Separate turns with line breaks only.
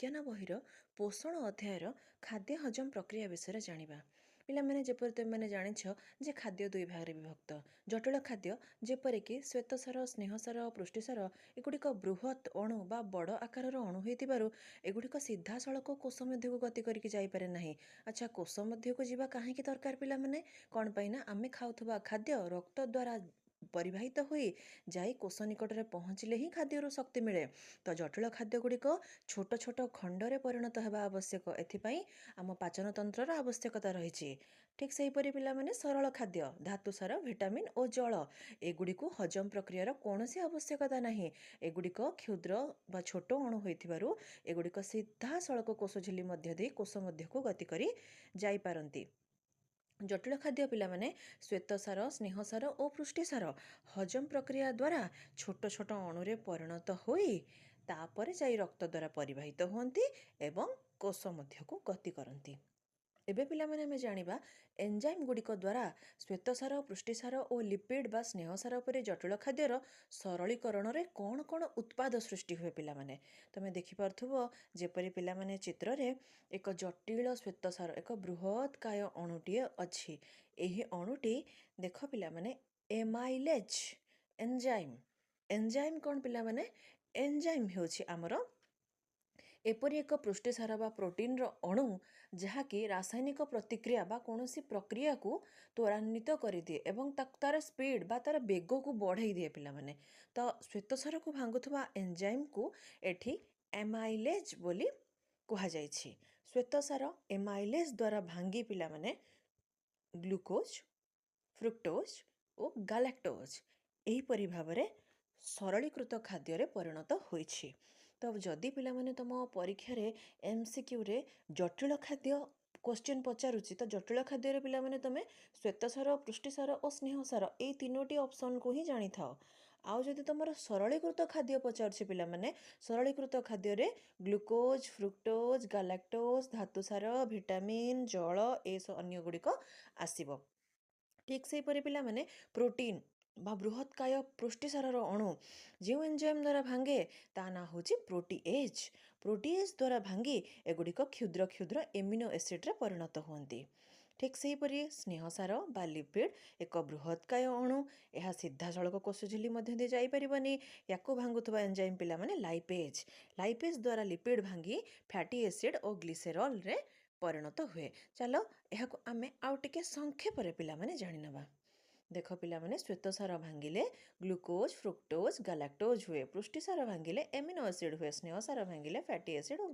विज्ञान बहिर पोषण अध्यायर खाद्य हजम प्रक्रिया विषय जानिबा। पिलामाने जेपरि तुमने जानिछ जे खाद्य दुई भागरे विभक्त। जटिल खाद्य जेपरिक श्वेतसार स्नेहसार पुष्टिसार एगुड़िक बृहत अणु बा बड़ आकार अणु होइतिबारु एगुड़िक सीधा सड़क कोष मध्य को गति करके जाइपारे नाही। अच्छा, कोष मध्य को जीवा काहेकि दरकार पिलामाने? कौन पाइना आमे खाउथबा खाद्य रक्त द्वारा परिवाहित होई जाई कोष निकट में पहुँचले ही खाद्यर शक्ति मिले। तो जटिल खाद्य गुड़िक छोट छोट खंडरे परिणत होगा आवश्यक। एथिपाई आम पाचन तंत्र आवश्यकता रही। ठीक से हीपरि पिलामाने सरल खाद्य धातुसार विटामिन और जल एगुड़िक हजम प्रक्रियार कौन सी आवश्यकता नहीं। एगुड़िक क्षुद्र बा छोट अणु होइथिबारु एगुड़िक सीधा सड़क कोष झिल्ली मध्य दे कोष मध्य को गति करी जाई पारंती। जटिल खाद्य पिलामाने श्वेतसार स्नेहसार और पुष्टिसार हजम प्रक्रिया द्वारा छोट छोट अणुरे परिणत होई तापर जाई रक्त द्वारा परिवाहित होती एवं कोष मध्य को गति करती। एबे पिलामाने हमें जानिबा एंजाइम गुड़िक द्वारा श्वेतसार पुष्टिसार और लिपिड बा स्नेहसार पर जटिल खाद्यर सरलीकरण रे कौन कौन उत्पाद सृष्टि हुए। पिलामाने तमे देखि पारथुबो जेपरि पिलामाने चित्र रे एक जटिल श्वेतसार एक बृहत काय अणुटीए अछि। एही अणुटी देख पिलामाने एमाइलेज एंजाइम। एंजाइम कौन पिलामाने? एंजाइम हेउछि आमर एपरि एक पुष्टिसार बा प्रोटीन रो अणु जहाँकि रासायनिक प्रतिक्रिया बा कौनसी प्रक्रिया को त्वरान्वित करदिए एवं तार स्पीड बा तार बेग को बढ़ाई दिए। पिलामाने तो श्वेतसार को भांगुथबा एंजाइम को एठी एमाइलेज बोली कहा जाइछि। श्वेतसार एमाइलेज द्वारा भांगी पिलामाने ग्लूकोज फ्रुक्टोज और गालाक्टोज एहीपरि भावरे सरलीकृत खाद्य परिणत होइछि। तो जदि पिलामाने तुम परीक्षा रे एमसीक्यू रे जटिल खाद्य क्वेश्चन पचारुछि तो जटिल खाद्य पिलामाने तुमे श्वेतसार पुष्टिसार और स्नेहसार ए तीनोटी ऑप्शन को ही जानी थाओ। आउ जदि तुमर सरलीकृत खाद्य पचारुछि पिलामाने सरलीकृत खाद्य रे ग्लूकोज फ्रुक्टोज गालाक्टोज धातुसार विटामिन जल ए अन्य गुड़िक आसीबो। ठीक से परि पिलामाने प्रोटीन बा बृहत काय पुष्टिसार अणु जो एंजाइम द्वारा भांगे ता ना होची प्रोटीएज। प्रोटीएज द्वारा भांगी एगुड़िक क्षुद्र क्षुद्र एमिनो एसिड रे परिणत होती। ठीक से परि स्नेहसार बा लिपिड एक बृहत काय अणु यह सीधा सड़क कोष झिल्ली मध्य दे जाई परिबनी। याकू भांगुथबा एंजाइम पिलामाने लाइपेज। लाइपेज द्वारा लिपिड भांगी फैटी एसिड और ग्लिसेरॉल रे परिणत हुए। चलो यह आमे आउ टिके संक्षेप रे पिलामाने जानि नबा। देख पिलामाने श्वेतसार भांगिले ग्लूकोज फ्रुक्टोज गालाक्टोज हुए। पुष्टिसार भांगिले एमिनो एसिड हुए। स्नेहसार भांगिले फैटी एसिड और